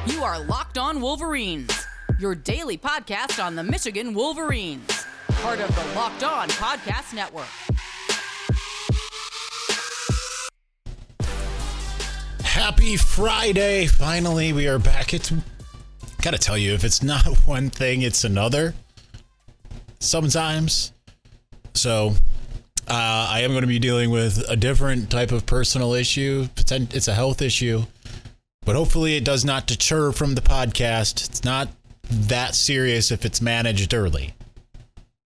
You are Locked On Wolverines, your daily podcast on the Michigan Wolverines, part of the Locked On Podcast Network. Happy Friday. Finally, we are back. Gotta tell you, if it's not one thing, it's another. Sometimes. So, I am going to be dealing with a different type of personal issue. It's a health issue. But hopefully it does not deter from the podcast. It's not that serious if it's managed early.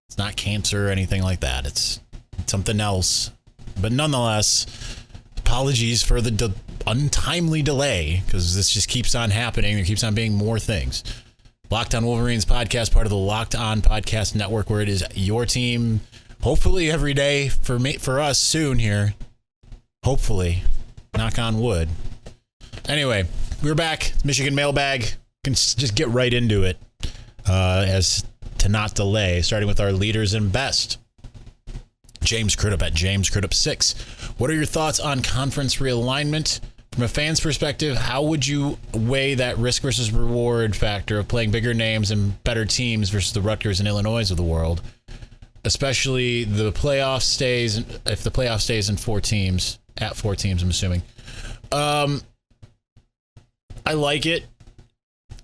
It's not cancer or anything like that. It's something else. But nonetheless, apologies for the untimely delay, because this just keeps on happening. There keeps on being more things. Locked On Wolverines podcast, part of the Locked On Podcast Network, where it is your team, hopefully every day for us soon here. Hopefully. Knock on wood. Anyway, we're back. Michigan Mailbag. Can just get right into it as to not delay, starting with our leaders and best. James Crudup at James Crudup 6. What are your thoughts on conference realignment? From a fan's perspective, how would you weigh that risk versus reward factor of playing bigger names and better teams versus the Rutgers and Illinois of the world? Especially the playoff stays, if the playoff stays in 4 teams, at 4 teams, I'm assuming. I like it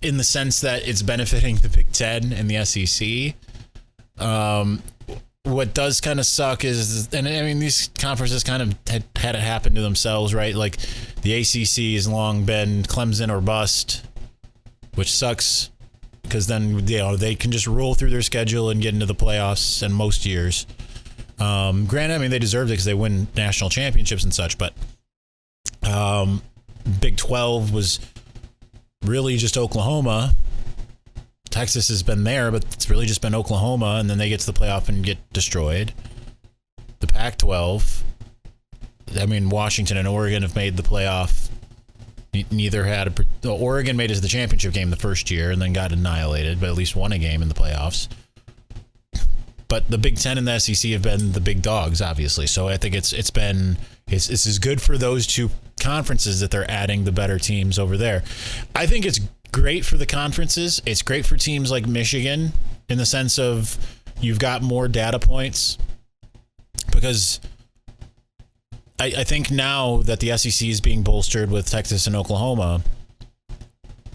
in the sense that it's benefiting the Big Ten and the SEC. What does kind of suck is, and I mean, these conferences kind of had it happen to themselves, right? Like the ACC has long been Clemson or bust, which sucks because then they can just roll through their schedule and get into the playoffs in most years. Granted, I mean, they deserve it because they win national championships and such, but Big 12 was really just Oklahoma. Texas has been there, but it's really just been Oklahoma, and then they get to the playoff and get destroyed. The Pac-12, I mean, Washington and Oregon have made the playoff. Neither had Oregon made it to the championship game the first year and then got annihilated, but at least won a game in the playoffs. But the Big Ten and the SEC have been the big dogs, obviously. So I think it's is good for those two conferences that they're adding the better teams over there. I think it's great for the conferences. It's great for teams like Michigan in the sense of you've got more data points, because I think now that the SEC is being bolstered with Texas and Oklahoma,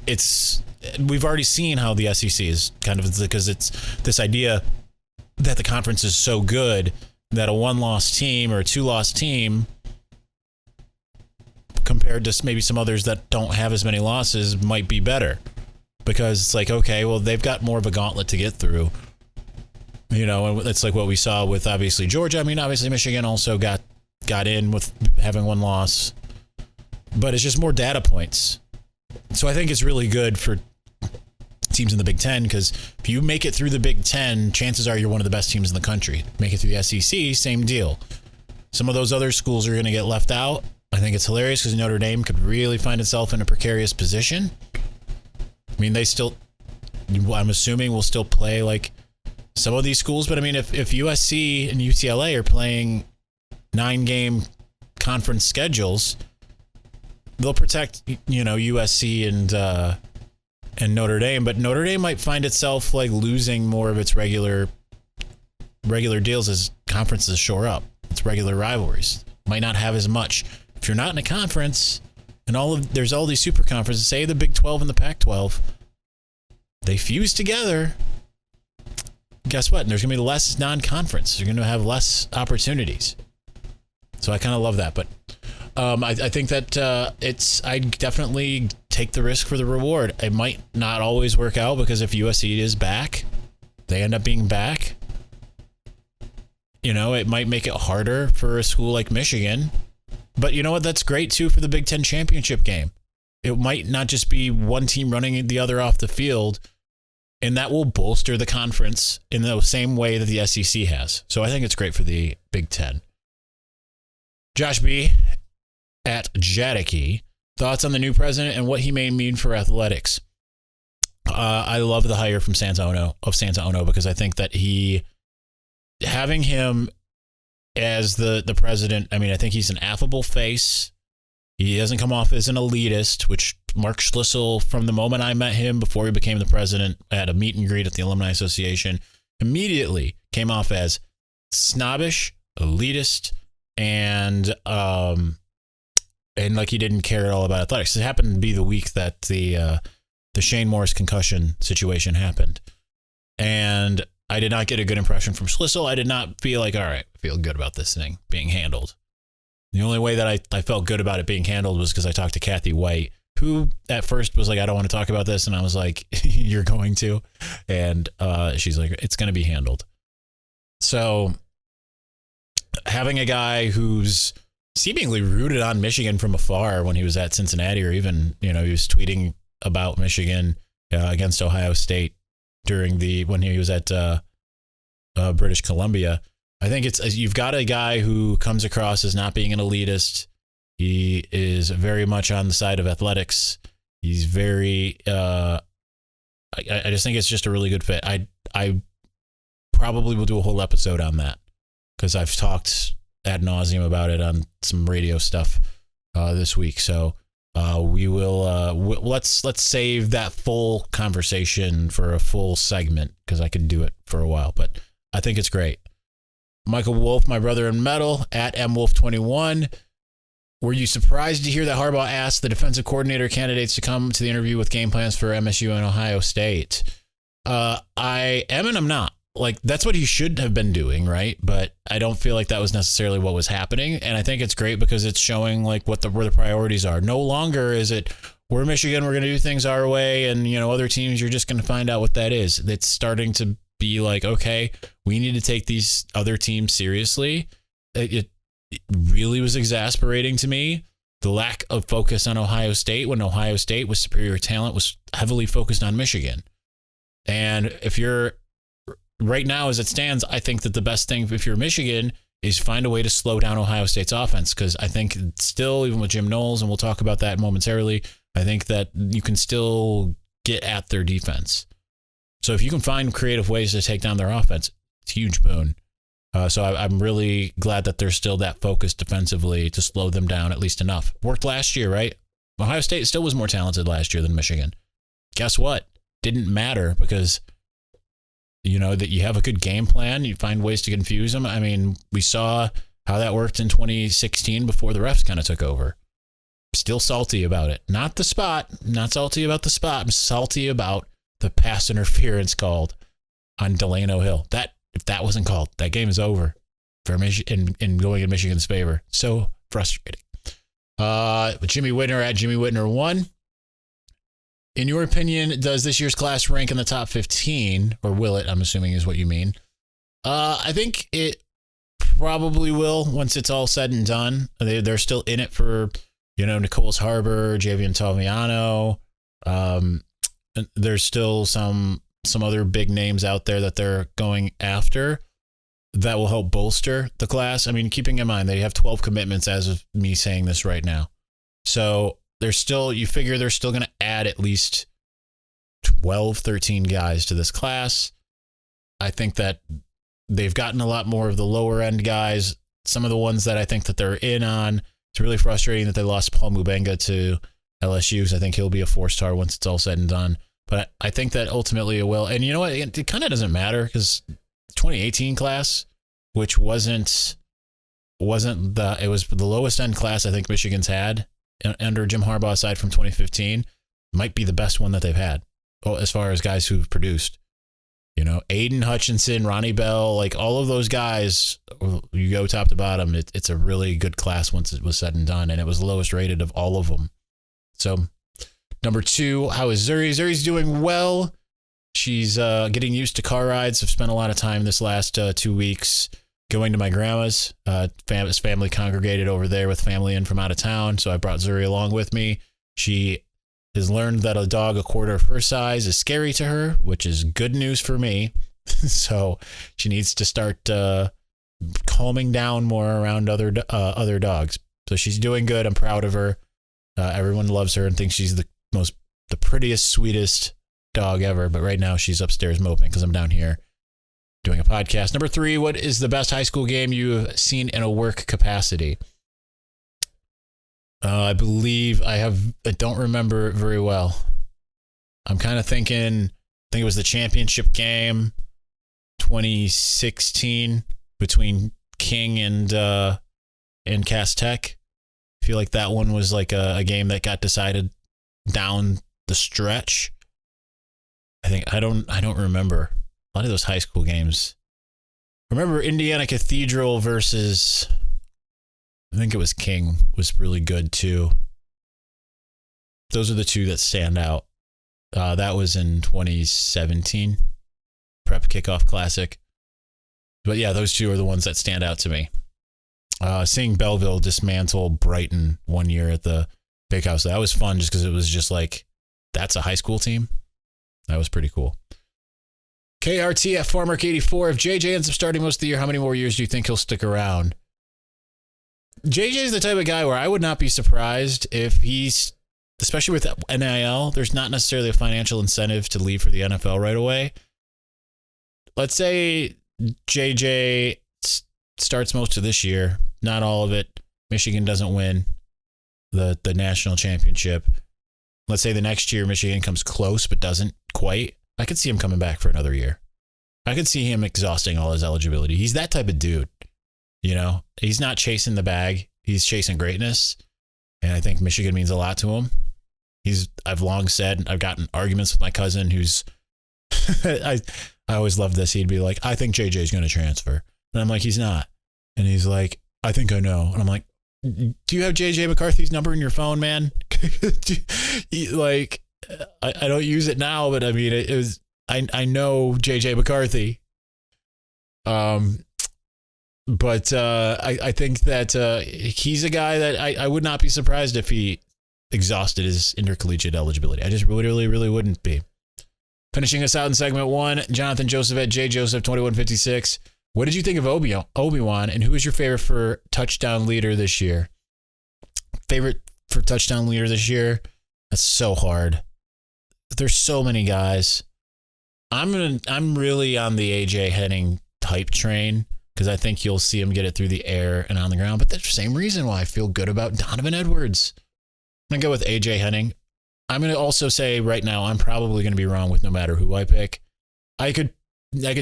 we've already seen how the SEC is kind of, because it's this idea that the conference is so good that a 1-loss team or a 2-loss team compared to maybe some others that don't have as many losses might be better, because it's like, okay, well, they've got more of a gauntlet to get through, and it's like what we saw with obviously Georgia. I mean, obviously Michigan also got in with having 1 loss, but it's just more data points. So I think it's really good for teams in the Big Ten, because if you make it through the Big Ten, chances are you're one of the best teams in the country. Make it through the SEC, same deal. Some of those other schools are going to get left out. I think it's hilarious because Notre Dame could really find itself in a precarious position. I mean, I'm assuming will still play like some of these schools, but I mean, if USC and UCLA are playing 9-game conference schedules, they'll protect, USC and Notre Dame, but Notre Dame might find itself like losing more of its regular deals as conferences shore up. Its regular rivalries might not have as much. If you're not in a conference and there's all these super conferences, say the Big 12 and the Pac-12, they fuse together. Guess what? There's going to be less non-conference. You're going to have less opportunities. So I kind of love that. But I think that I definitely take the risk for the reward. It might not always work out, because if USC is back, they end up being back. It might make it harder for a school like Michigan. But you know what? That's great, too, for the Big Ten championship game. It might not just be one team running the other off the field, and that will bolster the conference in the same way that the SEC has. So I think it's great for the Big Ten. Josh B. at Jadiki. Thoughts on the new president and what he may mean for athletics? I love the hire from Santa Ono, because I think that having him as the president, I mean, I think he's an affable face. He doesn't come off as an elitist, which Mark Schlissel, from the moment I met him before he became the president at a meet and greet at the Alumni Association, immediately came off as snobbish, elitist, and like he didn't care at all about athletics. It happened to be the week that the Shane Morris concussion situation happened. And I did not get a good impression from Schlissel. I did not feel like, all right, I feel good about this thing being handled. The only way that I felt good about it being handled was because I talked to Kathy White, who at first was like, I don't want to talk about this. And I was like, you're going to. And she's like, it's going to be handled. So having a guy who's seemingly rooted on Michigan from afar when he was at Cincinnati, or even, he was tweeting about Michigan against Ohio State when he was at British Columbia. I think you've got a guy who comes across as not being an elitist. He is very much on the side of athletics. He's very, I just think it's just a really good fit. I probably will do a whole episode on that because I've talked ad nauseum about it on some radio stuff this week. So we will let's save that full conversation for a full segment because I could do it for a while, but I think it's great. Michael Wolf, my brother in metal, at MWolf21. Were you surprised to hear that Harbaugh asked the defensive coordinator candidates to come to the interview with game plans for MSU and Ohio State? I am and I'm not. Like, that's what he should have been doing, right? But I don't feel like that was necessarily what was happening. And I think it's great because it's showing like where the priorities are. No longer is it, we're Michigan, we're going to do things our way. And, other teams, you're just going to find out what that is. It's starting to be like, okay, we need to take these other teams seriously. It really was exasperating to me, the lack of focus on Ohio State when Ohio State with superior talent was heavily focused on Michigan. And if you're right now, as it stands, I think that the best thing if you're Michigan is find a way to slow down Ohio State's offense. Because I think still, even with Jim Knowles, and we'll talk about that momentarily, I think that you can still get at their defense. So if you can find creative ways to take down their offense, it's a huge boon. So I'm really glad that there's still that focus defensively to slow them down at least enough. Worked last year, right? Ohio State still was more talented last year than Michigan. Guess what? Didn't matter because that you have a good game plan. You find ways to confuse them. I mean, we saw how that worked in 2016 before the refs kind of took over. Still salty about it. Not the spot. Not salty about the spot. I'm salty about the pass interference called on Delano Hill. If that wasn't called, that game is over for Michigan in going in Michigan's favor. So frustrating. Jimmy Whitner at Jimmy Whitner 1. In your opinion, does this year's class rank in the top 15, or will it? I'm assuming is what you mean. I think it probably will once it's all said and done. They're still in it for, Nicholas Harbor, Javian Toviano. There's still some other big names out there that they're going after that will help bolster the class. I mean, keeping in mind they have 12 commitments as of me saying this right now. So you figure they're still going to add at least 12, 13 guys to this class. I think that they've gotten a lot more of the lower end guys. Some of the ones that I think that they're in on, it's really frustrating that they lost Paul Mubenga to LSU because I think he'll be a 4-star once it's all said and done. But I think that ultimately it will. And you know what? It kind of doesn't matter because 2018 class, which it was the lowest end class I think Michigan's had under Jim Harbaugh aside from 2015, might be the best one that they've had as far as guys who've produced. Aiden Hutchinson, Ronnie Bell, like all of those guys, you go top to bottom, it's a really good class once it was said and done, and it was the lowest rated of all of them. So, number 2, how is Zuri? Zuri's doing well. She's getting used to car rides. I've spent a lot of time this last 2 weeks going to my grandma's. His family congregated over there with family in from out of town, so I brought Zuri along with me. She has learned that a dog a quarter of her size is scary to her, which is good news for me. So she needs to start calming down more around other dogs. So she's doing good. I'm proud of her. Everyone loves her and thinks she's the prettiest, sweetest dog ever. But right now she's upstairs moping because I'm down here doing a podcast. Number 3, what is the best high school game you've seen in a work capacity? I believe I don't remember it very well. I'm kind of thinking, I think it was the championship game, 2016, between King and Cass Tech. I feel like that one was like a game that got decided down the stretch. I don't remember a lot of those high school games. I remember Indiana Cathedral versus, I think it was King, was really good too. Those are the two that stand out. That was in 2017, Prep Kickoff Classic. But yeah, those two are the ones that stand out to me. Seeing Belleville dismantle Brighton one year at the Big House, that was fun just because it was just like, that's a high school team. That was pretty cool. KRT at Farmark84. If JJ ends up starting most of the year, how many more years do you think he'll stick around? JJ is the type of guy where I would not be surprised if he's, especially with NIL, there's not necessarily a financial incentive to leave for the NFL right away. Let's say JJ starts most of this year, not all of it. Michigan doesn't win the national championship. Let's say the next year Michigan comes close but doesn't quite. I could see him coming back for another year. I could see him exhausting all his eligibility. He's that type of dude. You know, he's not chasing the bag. He's chasing greatness. And I think Michigan means a lot to him. I've long said, I've gotten arguments with my cousin who's, I always loved this. He'd be like, I think JJ's going to transfer. And I'm like, he's not. And he's like, I think I know. And I'm like, do you have JJ McCarthy's number in your phone, man? Like, I don't use it now, but I mean, it was, I know JJ McCarthy. But I think that he's a guy that I would not be surprised if he exhausted his intercollegiate eligibility. I just really wouldn't be. Finishing us out in segment 1, Jonathan Joseph at JJoseph2156. What did you think of Obi-Wan, and who is your favorite for touchdown leader this year? Favorite for touchdown leader this year? That's so hard. There's so many guys. I'm really on the AJ Henning type train because I think you'll see him get it through the air and on the ground. But that's the same reason why I feel good about Donovan Edwards. I'm going to go with AJ Henning. I'm going to also say right now I'm probably going to be wrong with no matter who I pick. I could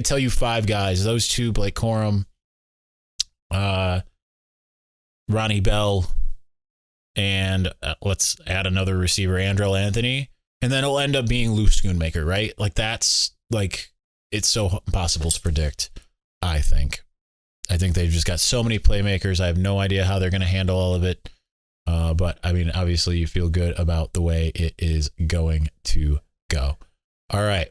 tell you 5 guys. Those 2, Blake Corum, Ronnie Bell, and let's add another receiver, Andrell Anthony. And then it'll end up being Lou Schoonmaker, right? Like that's like, it's so impossible to predict, I think. I think they've just got so many playmakers. I have no idea how they're going to handle all of it. But I mean, obviously you feel good about the way it is going to go. All right.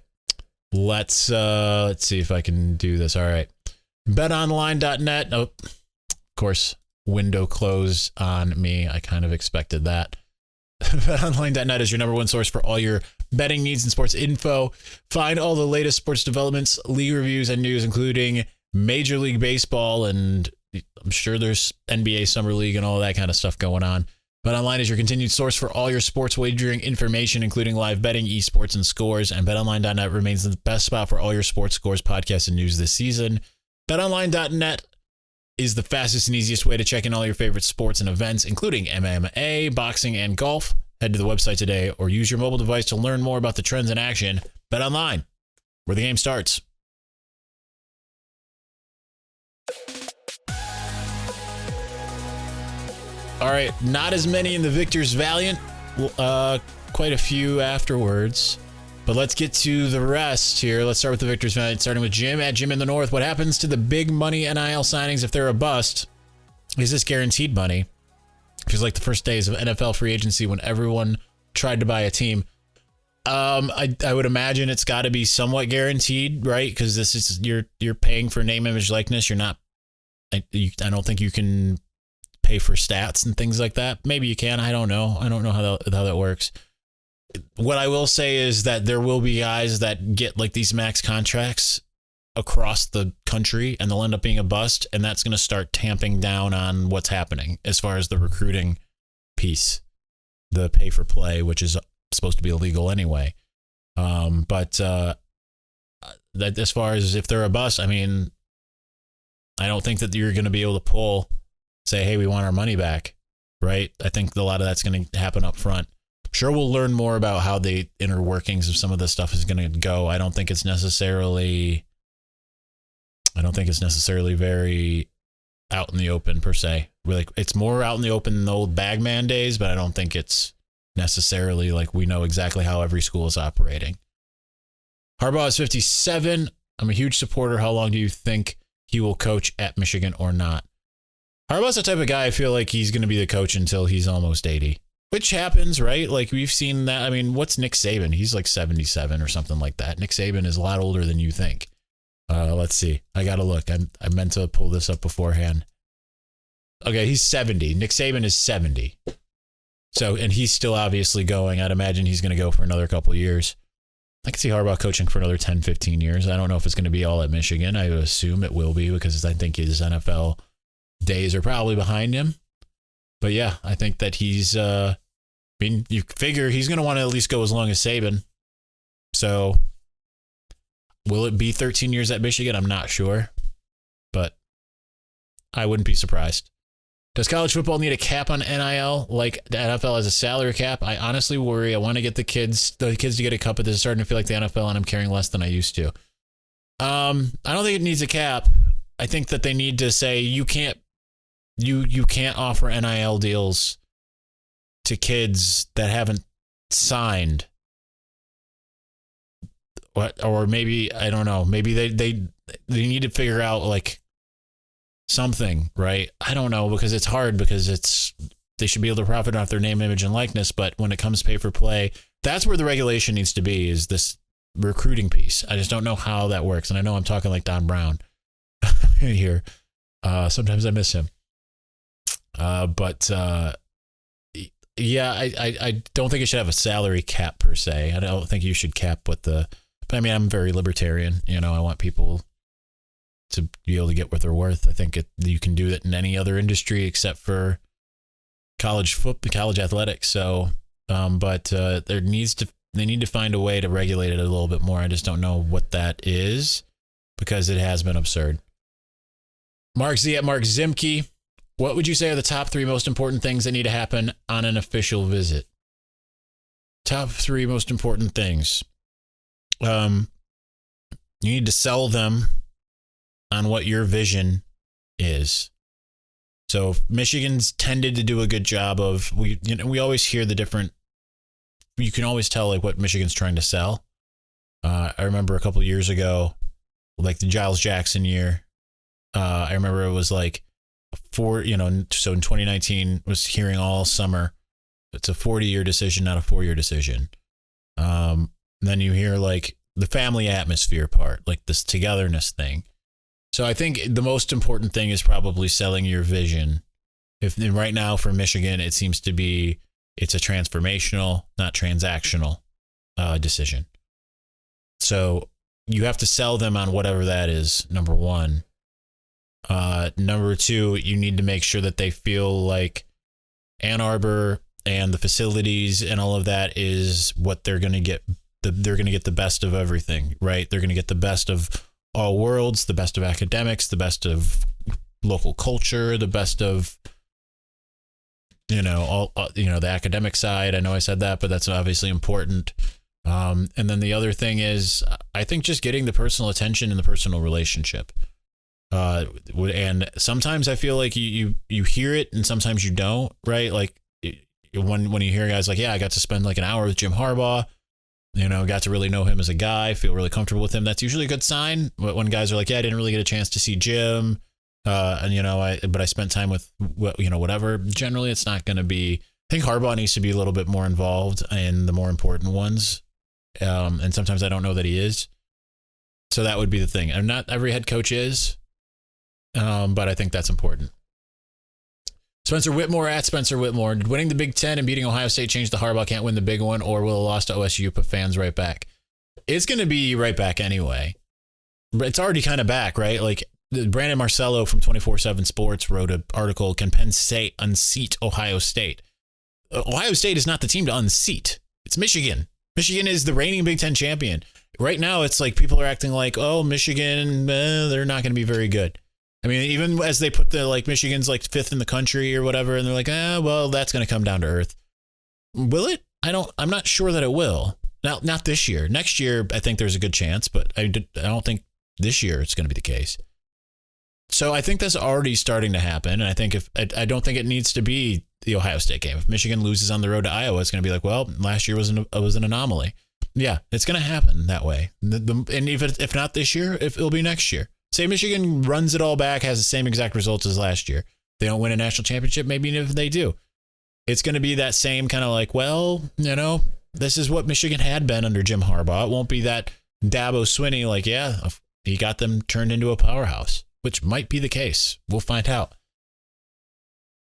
Let's see if I can do this. All right. BetOnline.net. Oh, of course, window closed on me. I kind of expected that. BetOnline.net is your number one source for all your betting needs and sports info. Find all the latest sports developments, league reviews, and news, including Major League Baseball, and I'm sure there's NBA Summer League and all that kind of stuff going on. BetOnline is your continued source for all your sports wagering information, including live betting, esports, and scores. And BetOnline.net remains the best spot for all your sports scores, podcasts, and news this season. BetOnline.net is the fastest and easiest way to check in all your favorite sports and events, including MMA, boxing, and golf. Head to the website today or use your mobile device to learn more about the trends in action. BetOnline, where the game starts. All right, not as many in the Victors Valiant, quite a few afterwards. But let's get to the rest here. Let's start with the Victors Valiant, starting with Jim at Jim in the North. What happens to the big money NIL signings if they're a bust? Is this guaranteed money? Feels like the first days of NFL free agency when everyone tried to buy a team. I would imagine it's got to be somewhat guaranteed, right? Because this is you're paying for name, image, likeness. You're not. I don't think you can pay for stats and things like that. Maybe you can. I don't know. I don't know how that works. What I will say is that there will be guys that get like these max contracts across the country and they'll end up being a bust, and that's going to start tamping down on what's happening as far as the recruiting piece, the pay for play, which is supposed to be illegal anyway. But that as far as if they're a bust, I mean, I don't think that you're going to be able to say, hey, we want our money back. right? I think a lot of that's going to happen up front. Sure, we'll learn more about how the inner workings of some of this stuff is going to go. I don't think it's necessarily very out in the open per se. Really, it's more out in the open than the old Bagman days, but I don't think it's necessarily like we know exactly how every school is operating. Harbaugh is 57. I'm a huge supporter. How long do you think he will coach at Michigan or not? Harbaugh's the type of guy I feel like he's going to be the coach until he's almost 80. Which happens, right? Like we've seen that. I mean, what's Nick Saban? He's like 77 or something like that. Nick Saban is a lot older than you think. Let's see. I got to look. I meant to pull this up beforehand. Okay, he's 70. Nick Saban is 70. So, and he's still obviously going. I'd imagine he's going to go for another couple of years. I can see Harbaugh coaching for another 10, 15 years. I don't know if it's going to be all at Michigan. I would assume it will be because I think his NFL days are probably behind him. But yeah, I think that he's, you figure he's going to want to at least go as long as Saban. So will it be 13 years at Michigan? I'm not sure, but I wouldn't be surprised. Does college football need a cap on NIL like the NFL has a salary cap? I honestly worry. I want to get the kids to get a cut, but this is starting to feel like the NFL and I'm caring less than I used to. I don't think it needs a cap. I think that they need to say you can't offer NIL deals to kids that haven't signed. Or maybe, I don't know, maybe they need to figure out like something, right? I don't know, because it's hard because they should be able to profit off their name, image, and likeness. But when it comes to pay for play, that's where the regulation needs to be, is this recruiting piece. I just don't know how that works. And I know I'm talking like Don Brown here. Sometimes I miss him. Yeah, I don't think it should have a salary cap per se. I don't think you should cap but I mean, I'm very libertarian. You know, I want people to be able to get what they're worth. I think you can do that in any other industry except for college athletics. So, they need to find a way to regulate it a little bit more. I just don't know what that is because it has been absurd. Mark Z at Mark Zimke. What would you say are the top 3 most important things that need to happen on an official visit? Top 3 most important things. You need to sell them on what your vision is. So Michigan's tended to do a good job of, we always hear the different, you can always tell like what Michigan's trying to sell. I remember a couple of years ago, like the Giles Jackson year, I remember it was like so in 2019 was hearing all summer, it's a 40-year decision, not a 4-year decision. Then you hear like the family atmosphere part, like this togetherness thing. So I think the most important thing is probably selling your vision. And right now for Michigan, it seems to be, it's a transformational, not transactional decision. So you have to sell them on whatever that is, number one. Number 2, you need to make sure that they feel like Ann Arbor and the facilities and all of that is what they're going to get. They're going to get the best of everything, right? They're going to get the best of all worlds, the best of academics, the best of local culture, the best of, the academic side. I know I said that, but that's obviously important. And then the other thing is, I think just getting the personal attention and the personal relationship. And sometimes I feel like you hear it and sometimes you don't, right? Like when you hear guys like, yeah, I got to spend like an hour with Jim Harbaugh, got to really know him as a guy, feel really comfortable with him. That's usually a good sign. But when guys are like, yeah, I didn't really get a chance to see Jim, but I spent time with, whatever. Generally, it's not going to be. I think Harbaugh needs to be a little bit more involved in the more important ones, and sometimes I don't know that he is. So that would be the thing. And not every head coach is, but I think that's important. Spencer Whitmore at Spencer Whitmore. Did winning the Big Ten and beating Ohio State change the Harbaugh can't win the big one, or will a loss to OSU put fans right back? It's going to be right back anyway. It's already kind of back, right? Like Brandon Marcello from 24/7 Sports wrote an article, Can Penn State unseat Ohio State? Ohio State is not the team to unseat. It's Michigan. Michigan is the reigning Big Ten champion. Right now, it's like people are acting like, oh, Michigan, they're not going to be very good. I mean, even as they put the like Michigan's like 5th in the country or whatever, and they're like, well, that's going to come down to earth. Will it? I'm not sure that it will. Now, not this year. Next year, I think there's a good chance, but I don't think this year it's going to be the case. So I think that's already starting to happen. And I think I don't think it needs to be the Ohio State game. If Michigan loses on the road to Iowa, it's going to be like, well, last year was an anomaly. Yeah, it's going to happen that way. And if not this year, it'll be next year. Say Michigan runs it all back, has the same exact results as last year. They don't win a national championship, maybe even if they do. It's going to be that same kind of like, well, this is what Michigan had been under Jim Harbaugh. It won't be that Dabo Swinney, like, yeah, he got them turned into a powerhouse, which might be the case. We'll find out.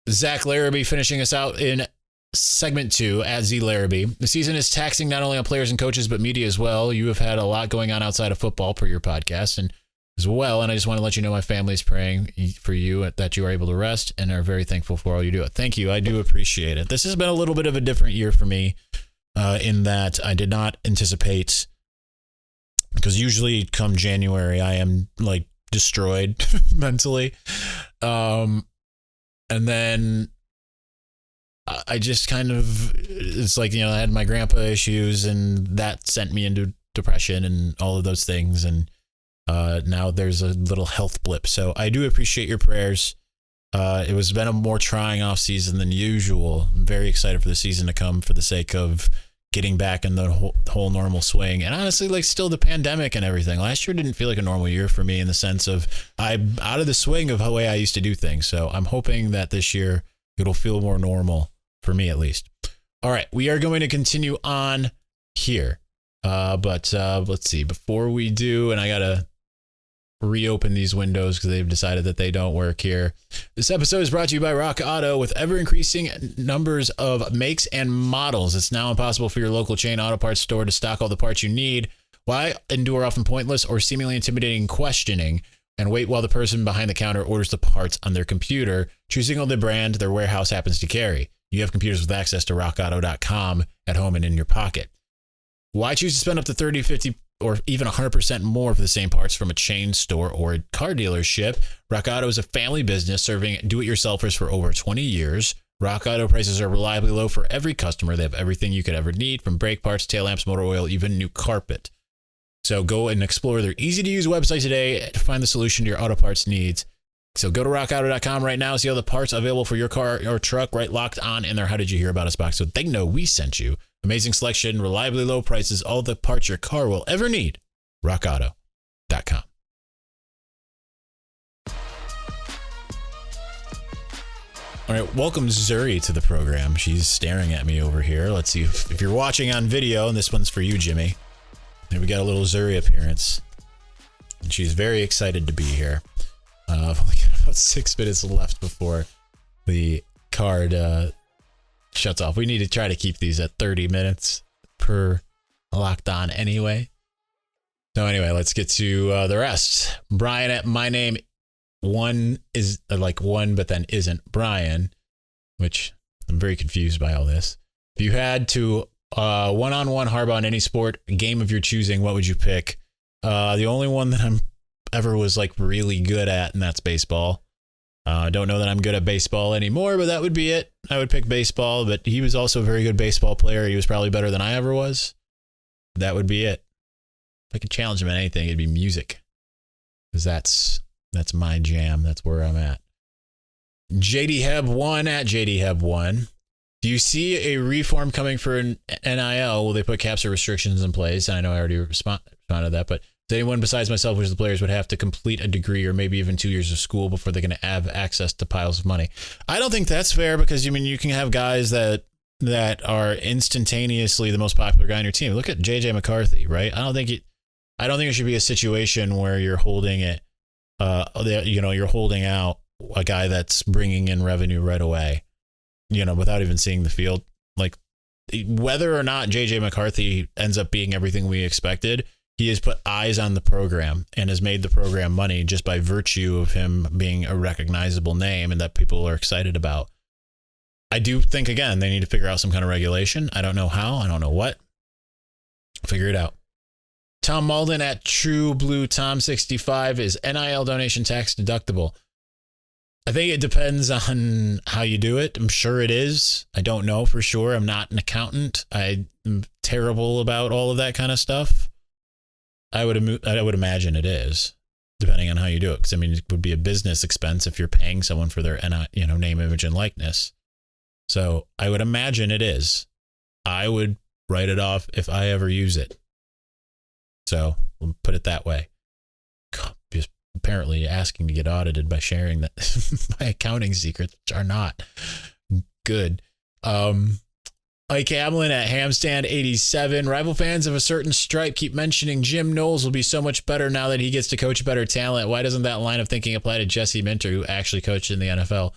Zach Larrabee finishing us out in segment 2 at Z Larrabee. The season is taxing not only on players and coaches, but media as well. You have had a lot going on outside of football per your podcast and as well. And I just want to let you know my family is praying for you that you are able to rest and are very thankful for all you do. Thank you. I do appreciate it. This has been a little bit of a different year for me in that I did not anticipate, because usually come January, I am like destroyed mentally. And then I just kind of, it's like, I had my grandpa issues and that sent me into depression and all of those things. And now there's a little health blip. So I do appreciate your prayers. It was been a more trying off season than usual. I'm very excited for the season to come for the sake of getting back in the whole normal swing. And honestly, like still the pandemic and everything. Last year didn't feel like a normal year for me in the sense of I'm out of the swing of the way I used to do things. So I'm hoping that this year it'll feel more normal for me at least. All right, we are going to continue on here. But let's see, before we do, and I got to reopen these windows because they've decided that they don't work here. This episode is brought to you by RockAuto. With ever-increasing numbers of makes and models, it's now impossible for your local chain auto parts store to stock all the parts you need. Why endure often pointless or seemingly intimidating questioning and wait while the person behind the counter orders the parts on their computer, choosing on the brand their warehouse happens to carry? You have computers with access to rockauto.com at home and in your pocket. Why choose to spend up to 30, 50, or even 100% more for the same parts from a chain store or a car dealership? RockAuto is a family business serving do-it-yourselfers for over 20 years. RockAuto prices are reliably low for every customer. They have everything you could ever need, from brake parts, tail lamps, motor oil, even new carpet. So go and explore their easy-to-use website today to find the solution to your auto parts needs. So go to rockauto.com right now, see all the parts available for your car or truck right locked on in their How Did You Hear About Us box so they know we sent you. Amazing selection, reliably low prices, all the parts your car will ever need. rockauto.com. All right, welcome Zuri to the program. She's staring at me over here. Let's see if you're watching on video, and this one's for you, Jimmy. And we got a little Zuri appearance. And she's very excited to be here. We got about 6 minutes left before the card shuts off. We need to try to keep these at 30 minutes per locked on anyway. So anyway, let's get to the rest. Brian at my name one is like one, but then isn't Brian, which I'm very confused by all this. If you had to one-on-one Harbaugh in any sport game of your choosing, what would you pick? The only one that I'm ever was like really good at, and that's baseball. Don't know that I'm good at baseball anymore, but that would be it. I would pick baseball, but he was also a very good baseball player. He was probably better than I ever was. That would be it. If I could challenge him at anything, it'd be music, because that's my jam. That's where I'm at. JD Heb1 at JD Heb1. Do you see a reform coming for an NIL? Will they put caps or restrictions in place? And I know I already responded to that, but does anyone besides myself, which the players would have to complete a degree or maybe even 2 years of school before they can have access to piles of money? I don't think that's fair, because you can have guys that are instantaneously the most popular guy on your team. Look at JJ McCarthy, right? I don't think it should be a situation where you're holding it. You're holding out a guy that's bringing in revenue right away, without even seeing the field. Like, whether or not JJ McCarthy ends up being everything we expected, he has put eyes on the program and has made the program money just by virtue of him being a recognizable name and that people are excited about. I do think, again, they need to figure out some kind of regulation. I don't know how. I don't know what. Figure it out. Tom Malden at True Blue Tom 65. Is NIL donation tax deductible? I think it depends on how you do it. I'm sure it is. I don't know for sure. I'm not an accountant. I'm terrible about all of that kind of stuff. I would imagine it is, depending on how you do it. Because, I mean, it would be a business expense if you're paying someone for their name, image, and likeness. So I would imagine it is. I would write it off if I ever use it. So we'll put it that way. Just apparently asking to get audited by sharing that my accounting secrets, which are not good. Ike Hamlin at Hamstand 87. Rival fans of a certain stripe keep mentioning Jim Knowles will be so much better now that he gets to coach better talent. Why doesn't that line of thinking apply to Jesse Minter, who actually coached in the NFL?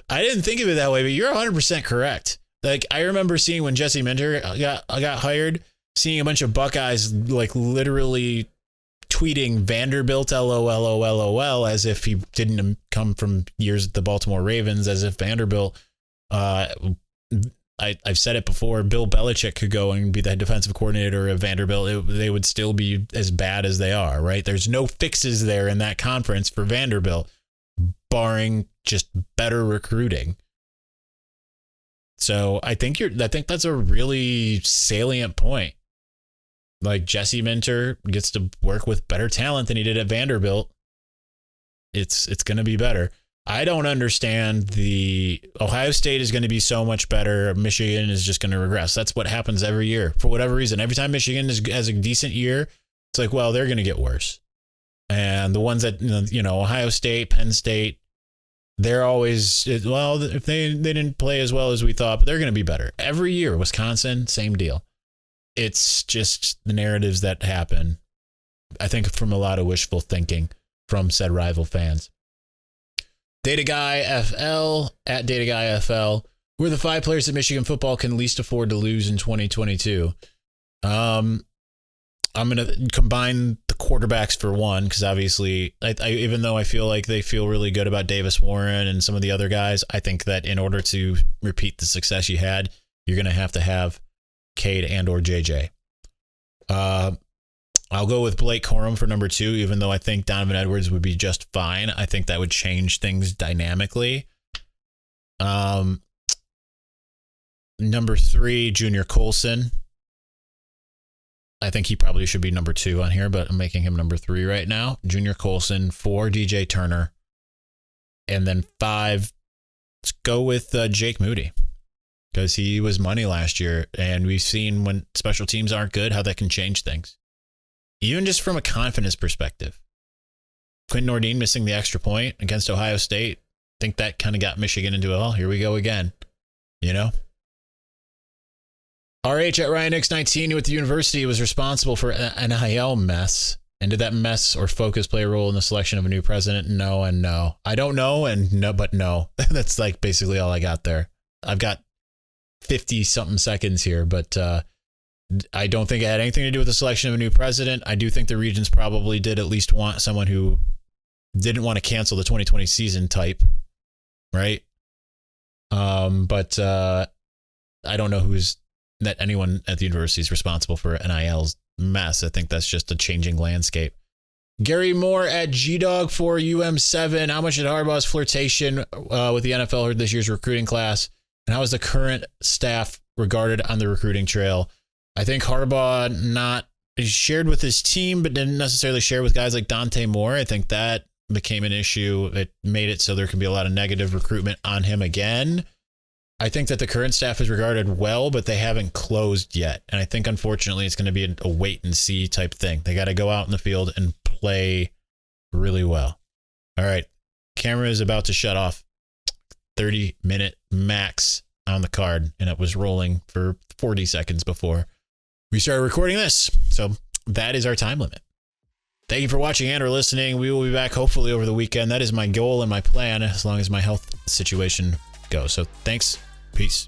I didn't think of it that way, but you're 100% correct. Like, I remember seeing when Jesse Minter got hired, seeing a bunch of Buckeyes like literally tweeting Vanderbilt LOL as if he didn't come from years at the Baltimore Ravens, as if Vanderbilt, I've said it before, Bill Belichick could go and be the defensive coordinator of Vanderbilt. They would still be as bad as they are, right? There's no fixes there in that conference for Vanderbilt, barring just better recruiting. So I think that's a really salient point. Like, Jesse Minter gets to work with better talent than he did at Vanderbilt. It's going to be better. I don't understand the Ohio State is going to be so much better. Michigan is just going to regress. That's what happens every year for whatever reason. Every time Michigan has a decent year, it's like, well, they're going to get worse. And the ones that, Ohio State, Penn State, they're always, well, if they didn't play as well as we thought, but they're going to be better. Every year, Wisconsin, same deal. It's just the narratives that happen, I think, from a lot of wishful thinking from said rival fans. Data Guy FL at Data Guy FL. Who are the 5 players that Michigan football can least afford to lose in 2022? I'm going to combine the quarterbacks for one, because obviously, I even though I feel like they feel really good about Davis Warren and some of the other guys, I think that in order to repeat the success you had, you're going to have Cade and or JJ. I'll go with Blake Corum for number 2, even though I think Donovan Edwards would be just fine. I think that would change things dynamically. Number 3, Junior Colson. I think he probably should be number 2 on here, but I'm making him number 3 right now. Junior Colson, 4, DJ Turner. And then 5, let's go with Jake Moody, because he was money last year, and we've seen when special teams aren't good, how that can change things. Even just from a confidence perspective. Quinn Nordine missing the extra point against Ohio State. I think that kind of got Michigan into, oh, here we go again. RH at RyanX19 with the university was responsible for an NIL mess. And did that mess or focus play a role in the selection of a new president? No and no. I don't know and no, but no. That's like basically all I got there. I've got 50 something seconds here, but I don't think it had anything to do with the selection of a new president. I do think the Regents probably did at least want someone who didn't want to cancel the 2020 season type, right? But I don't know that anyone at the university is responsible for NIL's mess. I think that's just a changing landscape. Gary Moore at GDog for UM7. How much did Harbaugh's flirtation with the NFL hurt this year's recruiting class? And how is the current staff regarded on the recruiting trail? I think Harbaugh not shared with his team, but didn't necessarily share with guys like Dante Moore. I think that became an issue. It made it so there can be a lot of negative recruitment on him again. I think that the current staff is regarded well, but they haven't closed yet. And I think, unfortunately, it's going to be a wait and see type thing. They got to go out in the field and play really well. All right. Camera is about to shut off. 30-minute max on the card, and it was rolling for 40 seconds before we started recording this. So that is our time limit. Thank you for watching and or listening. We will be back hopefully over the weekend. That is my goal and my plan as long as my health situation goes. So thanks. Peace.